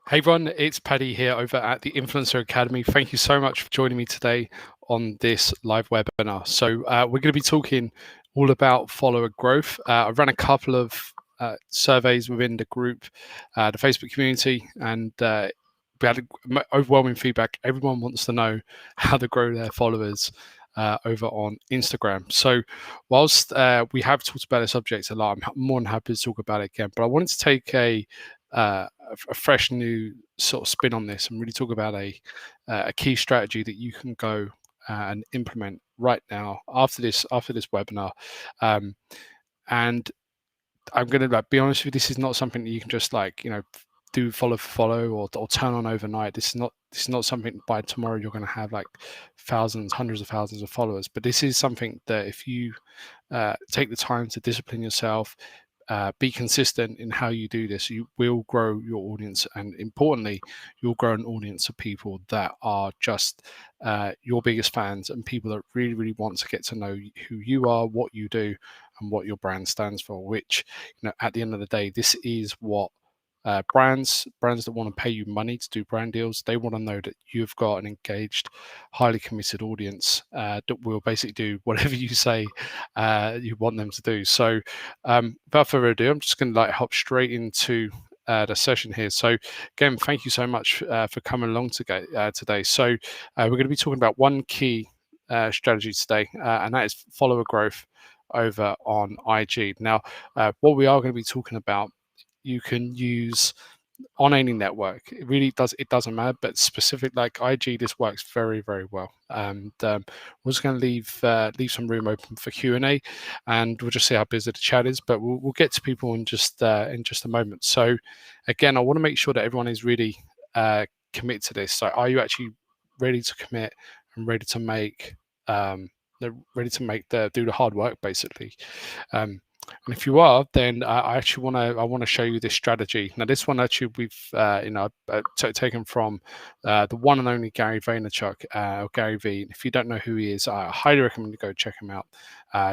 Hey everyone, it's Paddy here over at the Influencer Academy. Thank you so much for joining me today on this live webinar. So we're going to be talking all about follower growth. I've run a couple of surveys within the group, the Facebook community, and we had overwhelming feedback. Everyone wants to know how to grow their followers over on Instagram. So whilst we have talked about the subject a lot, I'm more than happy to talk about it again, but I wanted to take a fresh new sort of spin on this and really talk about a key strategy that you can go and implement right now after this webinar. And I'm going to be honest with you, this is not something that you can just do follow for follow or turn on overnight. This is not something by tomorrow you're going to have like thousands, hundreds of thousands of followers. But this is something that if you take the time to discipline yourself, be consistent in how you do this, you will grow your audience, and importantly, you'll grow an audience of people that are just your biggest fans and people that really, really want to get to know who you are, what you do, and what your brand stands for. Which, at the end of the day, this is what brands that want to pay you money to do brand deals, they want to know that you've got an engaged, highly committed audience that will basically do whatever you say you want them to do. So without further ado, I'm just going to hop straight into the session here. So again, thank you so much for coming along today. So we're going to be talking about one key strategy today, and that is follower growth over on IG. Now, what we are going to be talking about, you can use on any network. It doesn't matter, but specific like IG, this works very, very well. And we're just going to leave some room open for Q&A, and we'll just see how busy the chat is, but we'll get to people in just a moment. So again, I want to make sure that everyone is really committed to this. So are you actually ready to commit and ready to make do the hard work, basically? And if you are, then I want to show you this strategy. Now, this one actually we've taken from the one and only Gary Vaynerchuk, or Gary V. If you don't know who he is, I highly recommend you go check him out.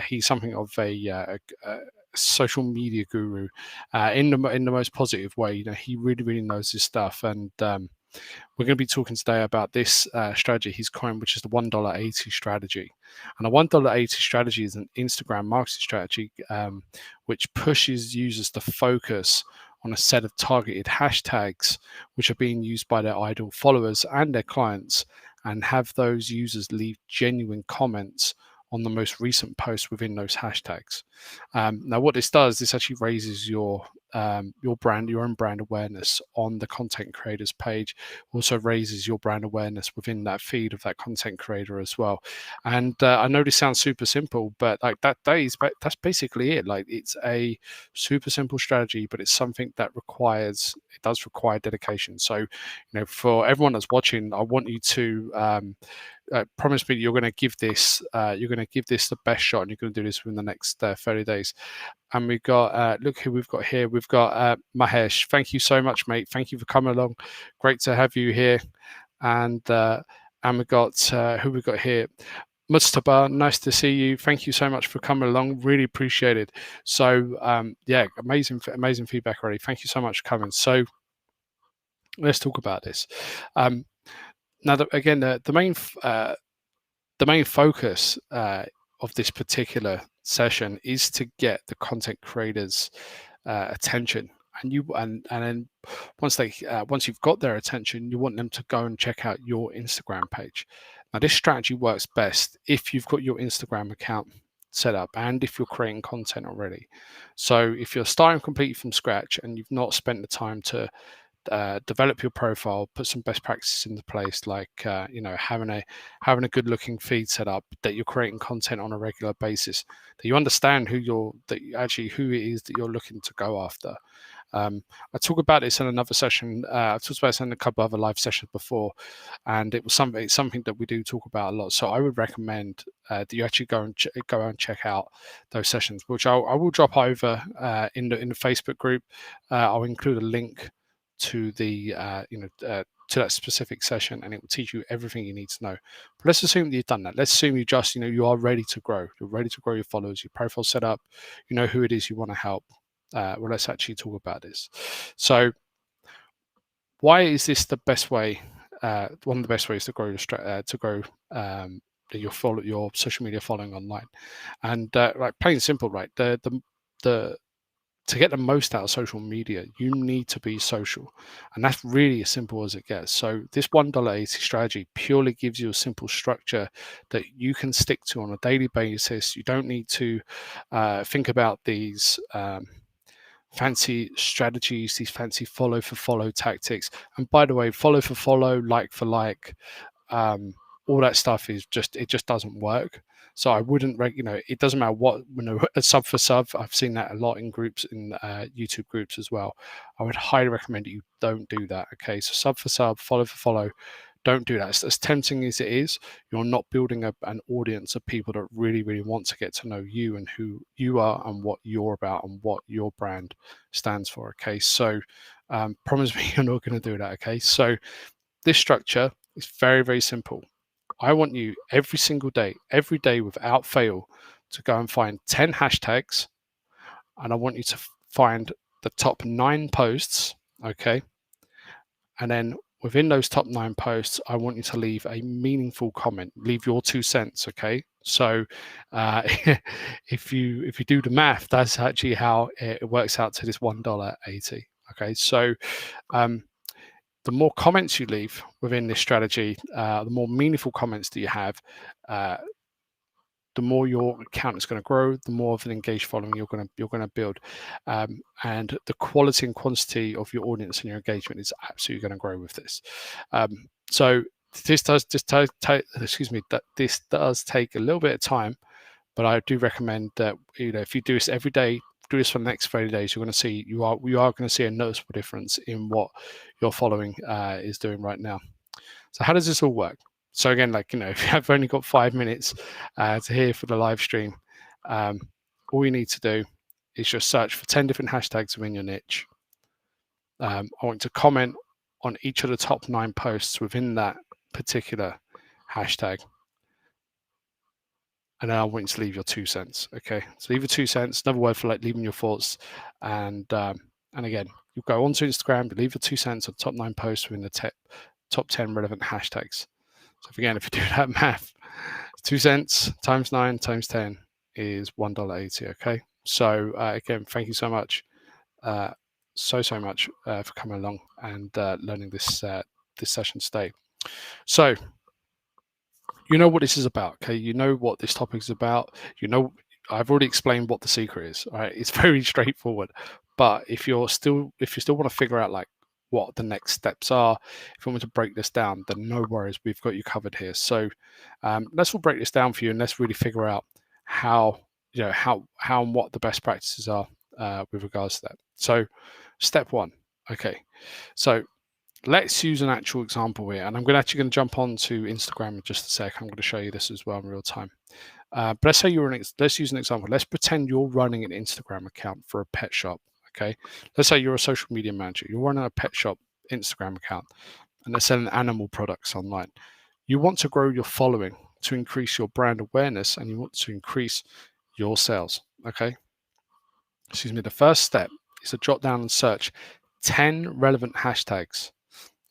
He's something of a social media guru in the most positive way. He really, really knows his stuff, and we're going to be talking today about this strategy he's coined, which is the $1.80 strategy. And a $1.80 strategy is an Instagram marketing strategy which pushes users to focus on a set of targeted hashtags which are being used by their ideal followers and their clients, and have those users leave genuine comments on the most recent posts within those hashtags. Now, what this does, this actually raises your own brand awareness on the content creator's page. Also raises your brand awareness within that feed of that content creator as well. And I know this sounds super simple, but that's basically it. Like, it's a super simple strategy, but it's something that does require dedication. So, for everyone that's watching, I want you to promise me that you're going to give this the best shot, and you're going to do this within the next 30 days. And we've got look who we've got here. We've got Mahesh. Thank you so much, mate. Thank you for coming along. Great to have you here. And we've got who we've got here. Mustafa, nice to see you. Thank you so much for coming along. Really appreciate it. So yeah, amazing feedback already. Thank you so much for coming. So let's talk about this. Now, again, the main focus of this particular session is to get the content creators' attention, and then once you've got their attention, you want them to go and check out your Instagram page. Now, this strategy works best if you've got your Instagram account set up and if you're creating content already. So if you're starting completely from scratch and you've not spent the time to develop your profile, put some best practices into place, like having a good looking feed set up, that you're creating content on a regular basis, that you understand who it is that you're looking to go after. I talk about this in another session. I've talked about this in a couple of other live sessions before, and it's something that we do talk about a lot. So I would recommend that you actually go and check out those sessions, which I will drop over in the Facebook group. I'll include a link to the to that specific session, and it will teach you everything you need to know. But let's assume that you've done that. Let's assume you are ready to grow. You're ready to grow your followers, your profile set up, you know who it is you want to help. Well, let's actually talk about this. So why is this the best way? One of the best ways to grow your social media following online, and like plain and simple, right? The to get the most out of social media, you need to be social. And that's really as simple as it gets. So this $1.80 strategy purely gives you a simple structure that you can stick to on a daily basis. You don't need to think about these fancy strategies, these fancy follow for follow tactics. And by the way, follow for follow, like for like, all that stuff is it just doesn't work. So I wouldn't, it doesn't matter what, a sub for sub. I've seen that a lot in groups, in YouTube groups as well. I would highly recommend that you don't do that. Okay, so sub for sub, follow for follow. Don't do that. It's as tempting as it is, you're not building an audience of people that really, really want to get to know you and who you are and what you're about and what your brand stands for. Okay, so promise me you're not going to do that. Okay, so this structure is very, very simple. I want you every single day, every day without fail, to go and find 10 hashtags. And I want you to find the top 9 posts. Okay. And then within those top 9 posts, I want you to leave a meaningful comment, leave your 2 cents. Okay. So if you do the math, that's actually how it works out to this $1.80. Okay. So the more comments you leave within this strategy, the more meaningful comments that you have, the more your account is going to grow, the more of an engaged following you're going to build, and the quality and quantity of your audience and your engagement is absolutely going to grow with this. So this does this does take a little bit of time, but I do recommend that if you do this every day, do this for the next 30 days, you're going to see you are going to see a noticeable difference in what your following is doing right now. So how does this all work? So again, if you have only got 5 minutes to hear for the live stream, all you need to do is just search for 10 different hashtags within your niche. I want to comment on each of the top 9 posts within that particular hashtag. And then I want you to leave your 2 cents. Okay, so leave your 2 cents. Another word for leaving your thoughts. And again, you go onto Instagram, you leave your 2 cents on top 9 posts within the top 10 relevant hashtags. So if you do that math, 2 cents times 9 times 10 is $1.80. Okay, so again, thank you so much, so much for coming along and learning this session today. So you know what this is about. Okay, you know what this topic is about. I've already explained what the secret is. All right, it's very straightforward. But if you still want to figure out what the next steps are, if you want me to break this down, then no worries, we've got you covered here. So let's all break this down for you, and let's really figure out how and what the best practices are with regards to that. So step 1. Okay, so let's use an actual example here, and I'm actually going to jump on to Instagram in just a sec. I'm going to show you this as well in real time. But let's use an example. Let's pretend you're running an Instagram account for a pet shop. Okay, let's say you're a social media manager. You're running a pet shop Instagram account, and they're selling animal products online. You want to grow your following to increase your brand awareness, and you want to increase your sales. Okay. Excuse me. The first step is to jot down and search 10 relevant hashtags.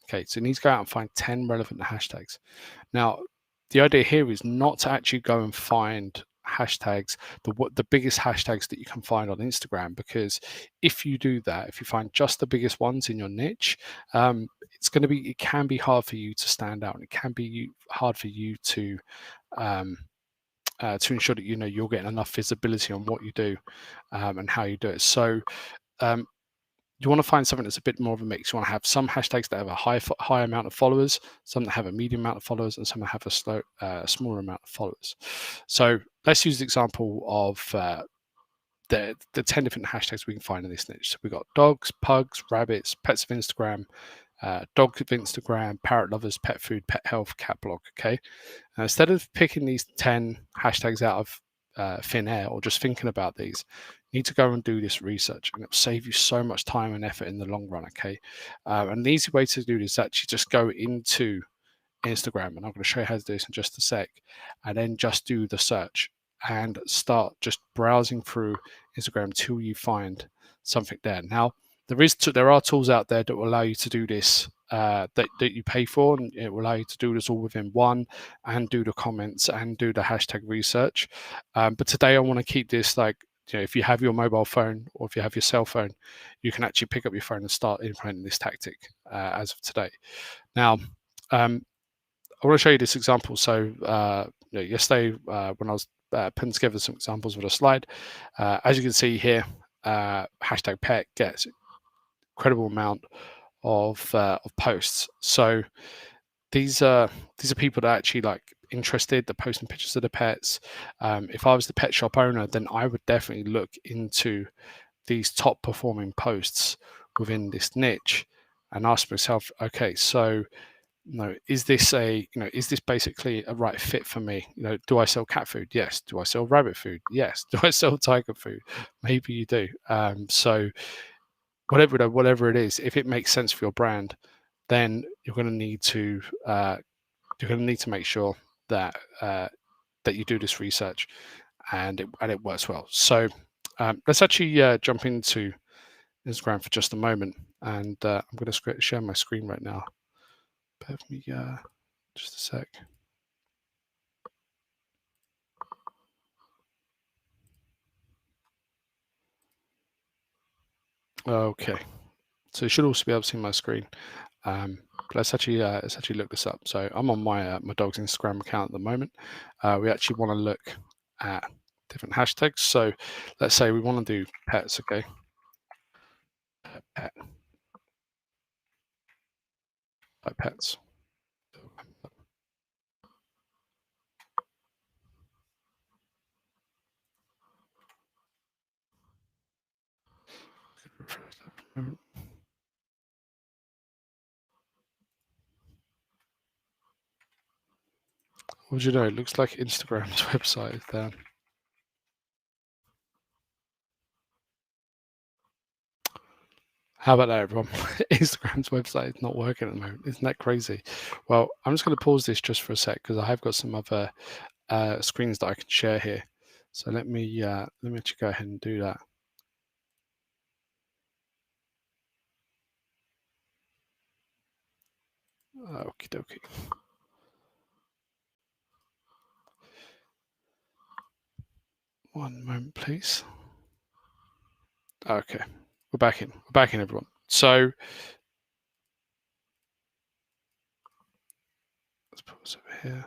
Okay, so you need to go out and find 10 relevant hashtags. Now, the idea here is not to actually go and find hashtags, the biggest hashtags that you can find on Instagram, because if you do that, if you find just the biggest ones in your niche, it can be hard for you to stand out, and it can be hard for you to ensure that you're getting enough visibility on what you do and how you do it. So you want to find something that's a bit more of a mix. You want to have some hashtags that have a high amount of followers, some that have a medium amount of followers, and some that have a smaller amount of followers. So let's use the example of the 10 different hashtags we can find in this niche. So we've got dogs, pugs, rabbits, pets of Instagram, dog of Instagram, parrot lovers, pet food, pet health, cat blog. Okay. Now, instead of picking these 10 hashtags out of thin air or just thinking about these, you need to go and do this research, and it'll save you so much time and effort in the long run. Okay. And the easy way to do this is actually just go into Instagram, and I'm going to show you how to do this in just a sec, and then just do the search and start just browsing through Instagram till you find something there. Now, there are tools out there that will allow you to do this, that you pay for, and it will allow you to do this all within one, and do the comments and do the hashtag research. But today I want to keep this like, if you have your mobile phone or if you have your cell phone, you can actually pick up your phone and start implementing this tactic as of today. Now, I want to show you this example. So yesterday when I was putting together some examples with a slide, as you can see here, hashtag pet gets incredible amount of posts. So these are people that are actually like interested. They're posting pictures of the pets. If I was the pet shop owner, then I would definitely look into these top performing posts within this niche and ask myself, okay, so is this basically a right fit for me? Do I sell cat food? Yes. Do I sell rabbit food? Yes. Do I sell tiger food? Maybe you do. So whatever it is, if it makes sense for your brand, then you're going to need to make sure that that you do this research and it works well. So let's actually jump into Instagram for just a moment, and I'm going to share my screen right now. Bear with me just a sec. Okay, so you should also be able to see my screen. But let's actually look this up. So I'm on my my dog's Instagram account at the moment. We actually want to look at different hashtags. So let's say we want to do pets. Okay, pet by pets. What do you know? It looks like Instagram's website is down. How about that, everyone? Instagram's website is not working at the moment. Isn't that crazy? Well, I'm just going to pause this just for a sec because I have got some other screens that I can share here. So let me actually go ahead and do that. Okie dokie. One moment, please. Okay, we're back in. We're back in, everyone. So let's put this over here.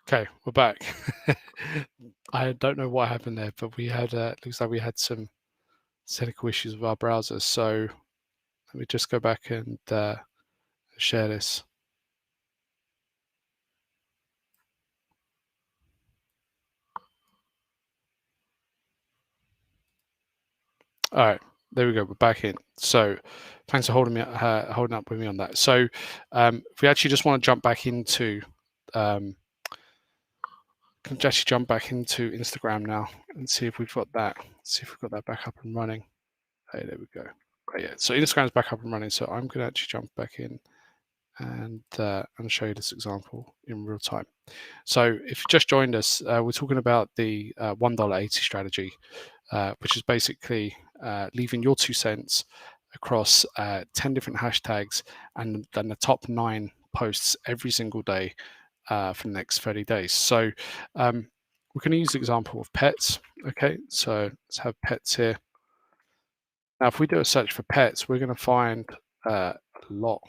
Okay, we're back. I don't know what happened there, but we had looks like we had some technical issues with our browser. So let me just go back and share this. All right, there we go. We're back in. So thanks for holding up with me on that. So if we actually just want to jump back into can actually jump back into Instagram now and see if we've got that. See if we've got that back up and running. Hey, there we go. Right, yeah, so Instagram's back up and running. So I'm going to actually jump back in and show you this example in real time. So if you just joined us, we're talking about the $1.80 strategy, which is basically leaving your 2 cents across 10 different hashtags and then the top 9 posts every single day for the next 30 days. So we're going to use the example of pets. Okay, so let's have pets here. Now, if we do a search for pets, we're going to find a lot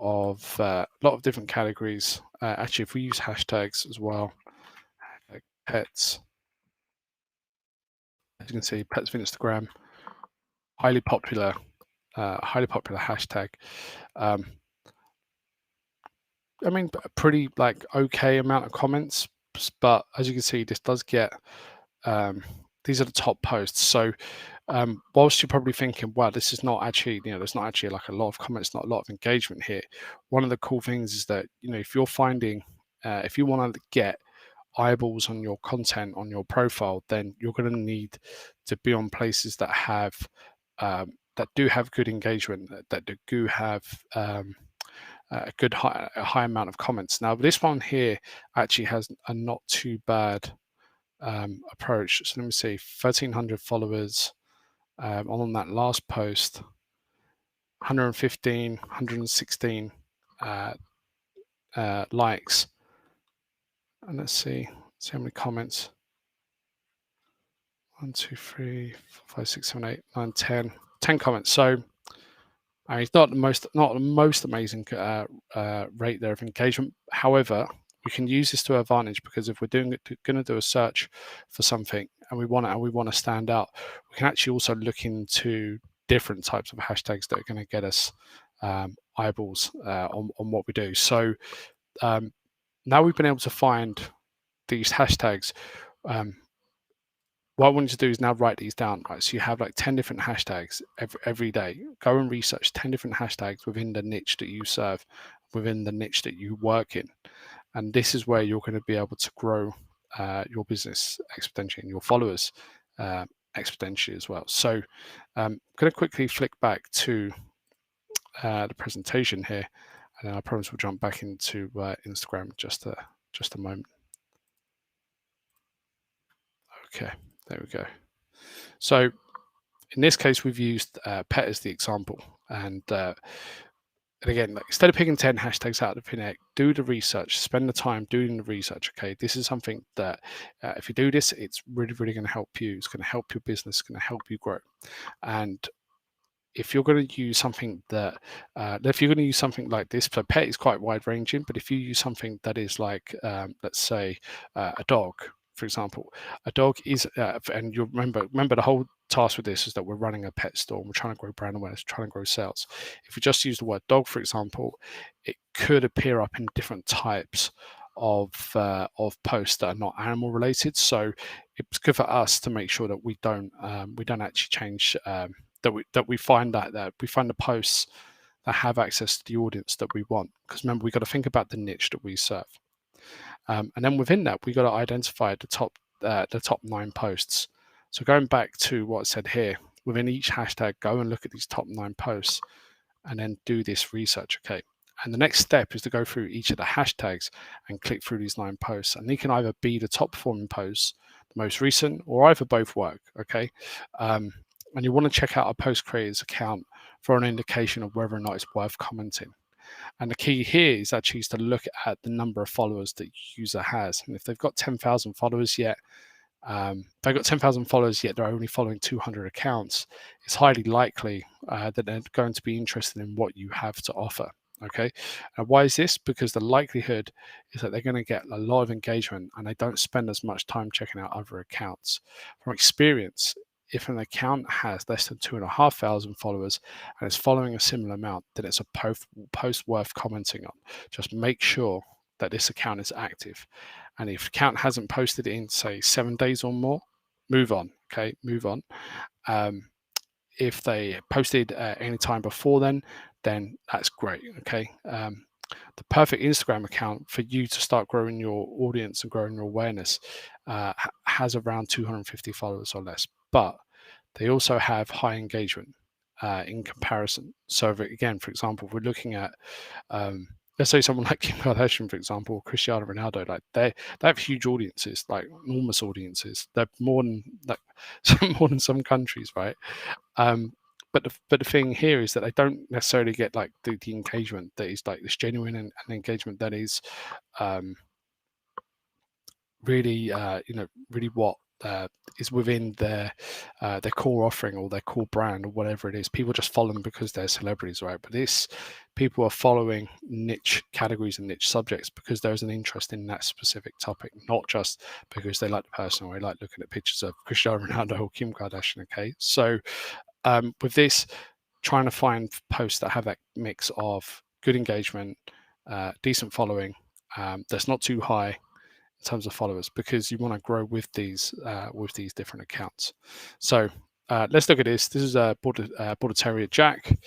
of different categories. Actually, if we use hashtags as well, like pets, as you can see, pets of Instagram, highly popular hashtag. I mean, a pretty like okay amount of comments, but as you can see, this does get these are the top posts. So whilst you're probably thinking, wow, this is not actually, there's not actually like a lot of comments, not a lot of engagement here. One of the cool things is that, if you're finding, if you want to get eyeballs on your content on your profile, then you're going to need to be on places that have, that do have good engagement, that do have a good high amount of comments. Now, this one here actually has a not too bad approach. So let me see, 1,300 followers on that last post, 115, 116 likes. And let's see how many comments. 1, 2, 3, 4, 5, 6, 7, 8, 9, 10. 10 comments. So it's not the most amazing rate there of engagement. However, we can use this to our advantage, because if we're going to do a search for something and we want to stand out, we can actually also look into different types of hashtags that are going to get us eyeballs on what we do. So now we've been able to find these hashtags. What I want you to do is now write these down, right? So you have like 10 different hashtags every day. Go and research 10 different hashtags within the niche that you serve, within the niche that you work in. And this is where you're going to be able to grow your business exponentially and your followers exponentially as well. So I'm going to quickly flick back to the presentation here, and then I promise we'll jump back into Instagram just a moment. Okay, there we go. So in this case, we've used pet as the example, and again, like, instead of picking 10 hashtags out of the air, do the research, spend the time doing the research. Okay, this is something that if you do this, it's really going to help you. It's going to help your business, it's going to help you grow. And if you're going to use something that, if you're going to use something like this, so pet is quite wide ranging, but if you use something that is like, let's say, a dog, for example, a dog is, and you remember the whole task with this is that we're running a pet store and we're trying to grow brand awareness, trying to grow sales. If you just use the word dog, for example, it could appear up in different types of posts that are not animal related. So it's good for us to make sure that we don't actually change. That we find the posts that have access to the audience that we want. Because remember, we've got to think about the niche that we serve, and then within that, we've got to identify the top 9 posts. So going back to what I said here, within each hashtag, go and look at these top 9 posts, and then do this research. Okay. And the next step is to go through each of the hashtags and click through these 9 posts, and they can either be the top performing posts, the most recent, or either both work. Okay. And you want to check out a post creator's account for an indication of whether or not it's worth commenting. And the key here is actually to look at the number of followers that user has. And if they've got 10,000 followers yet, they're only following 200 accounts, it's highly likely that they're going to be interested in what you have to offer. Okay. Why is this? Because the likelihood is that they're going to get a lot of engagement and they don't spend as much time checking out other accounts. From experience, if an account has less than 2,500 followers and is following a similar amount, then it's a post worth commenting on. Just make sure that this account is active. And if account hasn't posted in, say, 7 days or more, move on. Okay, move on. If they posted any time before then that's great. Okay. The perfect Instagram account for you to start growing your audience and growing your awareness has around 250 followers or less, but they also have high engagement in comparison. So again, for example, we're looking at let's say someone like Kim Kardashian, for example, Cristiano Ronaldo, like they have huge audiences, like enormous audiences. They're more than some countries, right? But the thing here is that they don't necessarily get like the engagement that is like this genuine and engagement that is really really what is within their core offering or their core brand or whatever it is. People just follow them because they're celebrities, right? But people are following niche categories and niche subjects because there's an interest in that specific topic, not just because they like the person or they like looking at pictures of Cristiano Ronaldo or Kim Kardashian. Okay, so with this, trying to find posts that have that mix of good engagement, decent following, that's not too high in terms of followers, because you want to grow with these different accounts. So let's look at this. This is a Border Terrier Jack.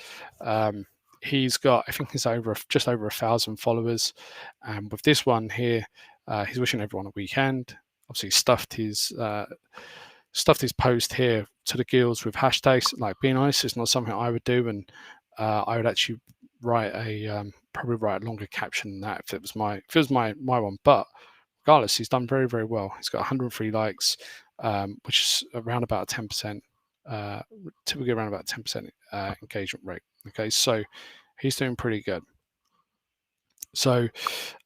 He's got, I think he's just over 1,000 followers, and with this one here, he's wishing everyone a weekend. Obviously, stuffed his post here to the gills with hashtags. Like, being honest, it's not something I would do, and I would actually write probably write a longer caption than that if it was my one. But regardless, he's done very, very well. He's got 103 likes, which is around about 10%, typically around about 10% engagement rate. Okay, so he's doing pretty good. So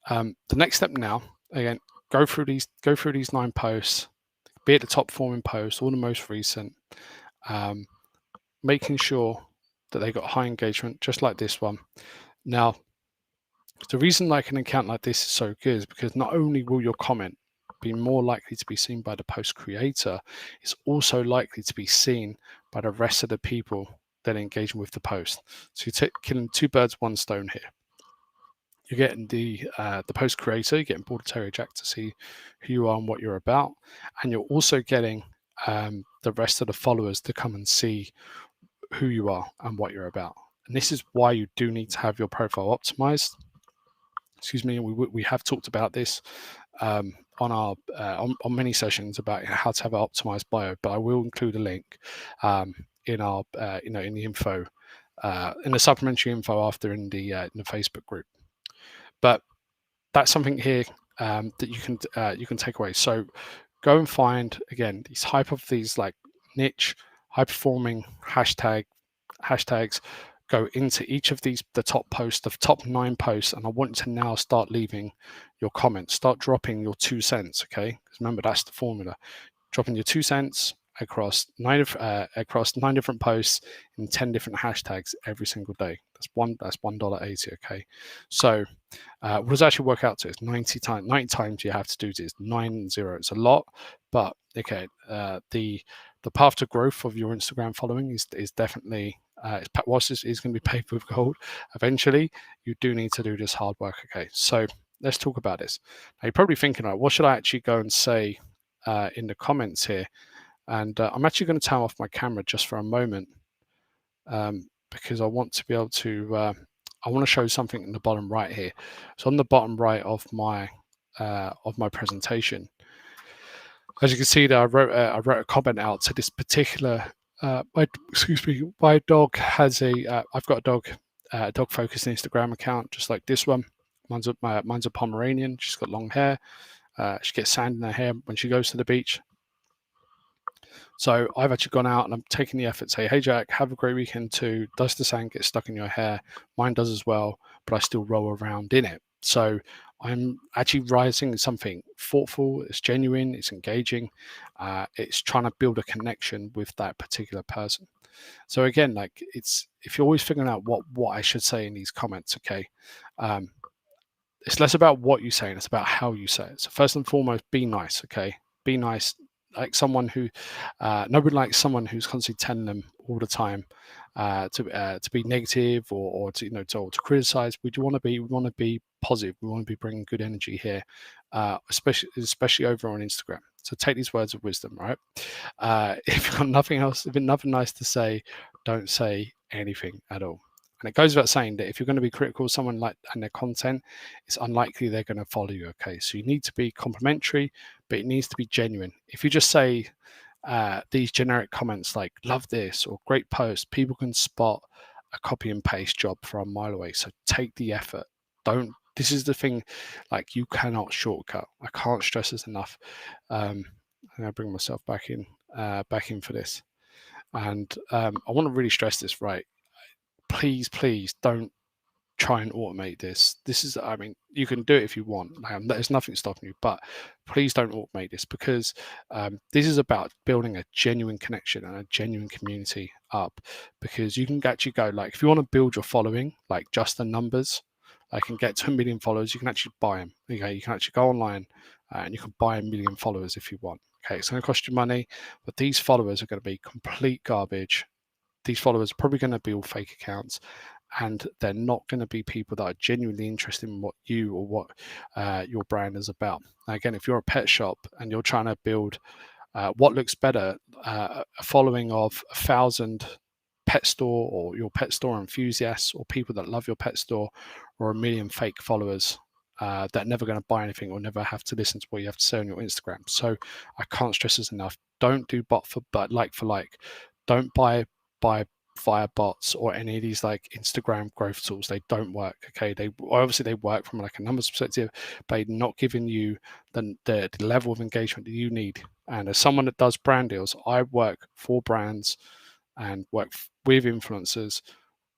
the next step now, again, go through these 9 posts, be it the top performing posts or the most recent, making sure that they got high engagement, just like this one. Now, the reason like an account like this is so good is because not only will your comment be more likely to be seen by the post creator, it's also likely to be seen by the rest of the people that are engaging with the post. So you're killing 2 birds, 1 stone here. You're getting the post creator, you're getting Border Terrier Jack to see who you are and what you're about, and you're also getting the rest of the followers to come and see who you are and what you're about. And this is why you do need to have your profile optimized. Excuse me. We have talked about this on our on many sessions about how to have an optimized bio, but I will include a link in our in the info, in the supplementary info after in the Facebook group. But that's something here that you can take away. So go and find, again, these like niche, high performing hashtags. Go into each of the top posts, the top 9 posts, and I want you to now start leaving your comments. Start dropping your 2 cents, okay? Because remember, that's the formula. Dropping your 2 cents across 9 different posts in 10 different hashtags every single day. That's $1.80, okay? So what does it actually work out to? It's 90 times you have to do this. 90. It's a lot, but okay. The path to growth of your Instagram following is definitely whilst it's going to be paved with gold eventually, you do need to do this hard work. Okay, so let's talk about this. Now you're probably thinking, right, what should I actually go and say in the comments here? And I'm actually going to turn off my camera just for a moment because I want to be able to I want to show something in the bottom right here. So on the bottom right of my presentation, as you can see there, I wrote a comment out to this particular. My dog has I've got a dog focused Instagram account just like this one. Mine's a Pomeranian. She's got long hair. She gets sand in her hair when she goes to the beach. So I've actually gone out and I'm taking the effort to say, hey, Jack, have a great weekend too. Does the sand get stuck in your hair? Mine does as well, but I still roll around in it. So I'm actually writing something thoughtful, it's genuine, it's engaging, it's trying to build a connection with that particular person. So again, like if you're always figuring out what I should say in these comments, okay, it's less about what you say and it's about how you say it. So first and foremost, be nice, okay? Be nice. Like someone who nobody likes someone who's constantly telling them all the time to be negative or to to criticize. We want to be positive. We want to be bringing good energy here, especially over on Instagram. So take these words of wisdom, right? If you've got nothing else, if you've nothing nice to say, don't say anything at all. And it goes without saying that if you're going to be critical of someone and their content, it's unlikely they're going to follow you. Okay, so you need to be complimentary, but it needs to be genuine. If you just say these generic comments like "love this" or "great post," people can spot a copy and paste job from a mile away. So take the effort. Don't. This is the thing. Like, you cannot shortcut. I can't stress this enough. I'm going to bring myself back in for this, and I want to really stress this. Right. Please don't try and automate this. This is, I mean, you can do it if you want. There's nothing stopping you, but please don't automate this because this is about building a genuine connection and a genuine community up. Because you can actually go, like, if you want to build your following, like just the numbers, I can get to 1 million followers. You can actually buy them. Okay, you can actually go online and you can buy 1 million followers if you want. Okay, it's going to cost you money, but these followers are going to be complete garbage these followers are probably going to be all fake accounts, and they're not going to be people that are genuinely interested in what you or what your brand is about. Now, again, if you're a pet shop and you're trying to build what looks better, a following of 1,000 pet store or your pet store enthusiasts or people that love your pet store, or 1 million fake followers that are never going to buy anything or never have to listen to what you have to say on your Instagram. So I can't stress this enough. Don't do bot for like for like. Don't buy via bots or any of these like Instagram growth tools. They don't work. Okay, they obviously they work from like a numbers perspective, but they're not giving you the level of engagement that you need. And as someone that does brand deals, I work for brands and work with influencers,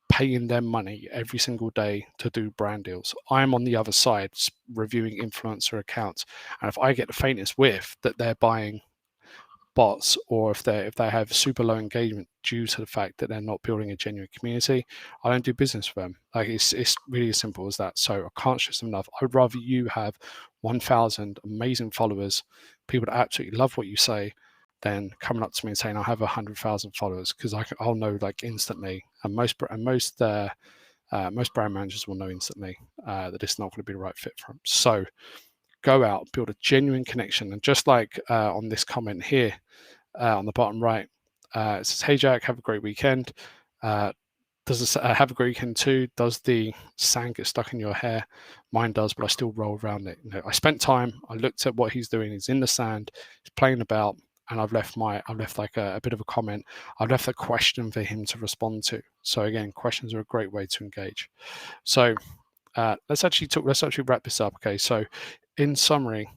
paying them money every single day to do brand deals. I'm on the other side reviewing influencer accounts, and if I get the faintest whiff that they're buying bots, or if they have super low engagement due to the fact that they're not building a genuine community, I don't do business with them. Like it's really as simple as that. So I can't stress enough. I would rather you have 1,000 amazing followers, people that absolutely love what you say, than coming up to me and saying I have 100,000 followers, because I'll know like instantly. And most brand managers will know instantly that it's not going to be the right fit for them. So go out, build a genuine connection. And just like on this comment here on the bottom right, it says, "Hey Jack, have a great weekend." Does this have a great weekend too? Does the sand get stuck in your hair? Mine does, but I still roll around it. I spent time. I looked at what he's doing. He's in the sand. He's playing about, and I've left like a bit of a comment. I've left a question for him to respond to. So again, questions are a great way to engage. So let's actually wrap this up. Okay, so in summary,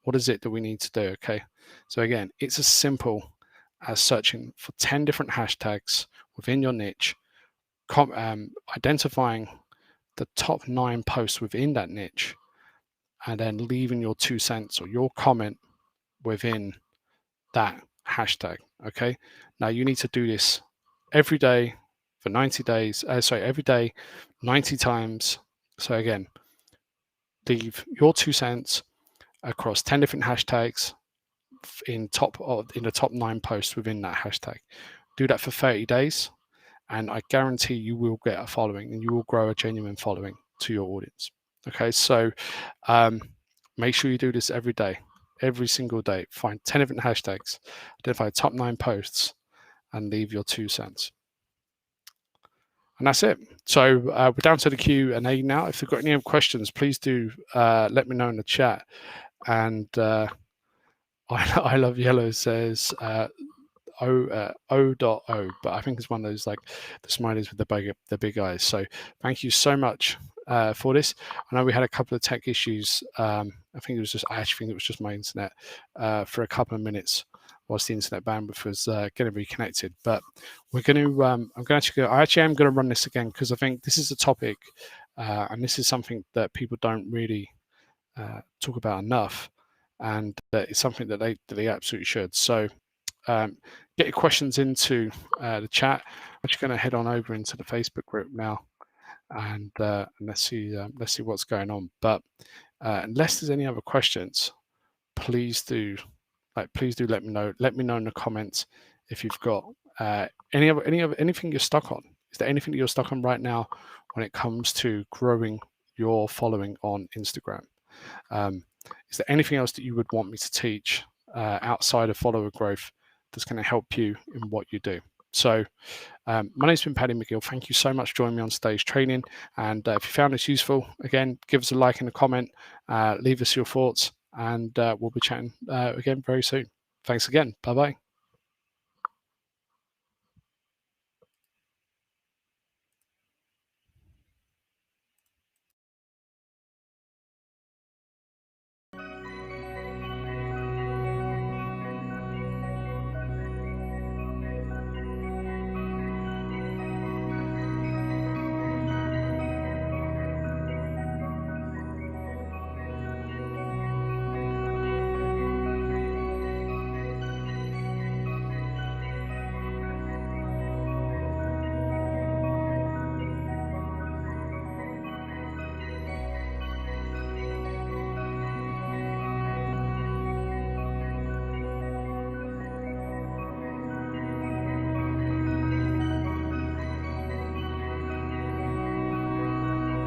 what is it that we need to do? Okay, so again, it's as simple as searching for 10 different hashtags within your niche, identifying the top 9 posts within that niche, and then leaving your 2 cents or your comment within that hashtag. Okay, now you need to do this every day for 90 days. Every day, 90 times. So again, leave your 2 cents across 10 different hashtags in the top 9 posts within that hashtag. Do that for 30 days, and I guarantee you will get a following and you will grow a genuine following to your audience. Okay, so make sure you do this every day, every single day. Find 10 different hashtags, identify the top 9 posts, and leave your 2 cents. And that's it. So we're down to the Q&A now. If you've got any other questions, please do let me know in the chat. And I Love Yellow says O.O, but I think it's one of those like the smileys with the big eyes. So thank you so much for this. I know we had a couple of tech issues. I actually think it was just my internet for a couple of minutes whilst the internet bandwidth was getting reconnected. But we're going to I actually am going to run this again, because I think this is a topic and this is something that people don't really talk about enough, and it's something that they absolutely should. So get your questions into the chat. I'm just going to head on over into the Facebook group now, and let's see what's going on. But unless there's any other questions, please do let me know. Let me know in the comments if you've got anything you're stuck on. Is there anything that you're stuck on right now when it comes to growing your following on Instagram? Is there anything else that you would want me to teach outside of follower growth that's going to help you in what you do? So my name's been Paddy McGill. Thank you so much for joining me on Stage Training. And if you found this useful, again, give us a like and a comment, leave us your thoughts, and we'll be chatting again very soon. Thanks again. Bye-bye.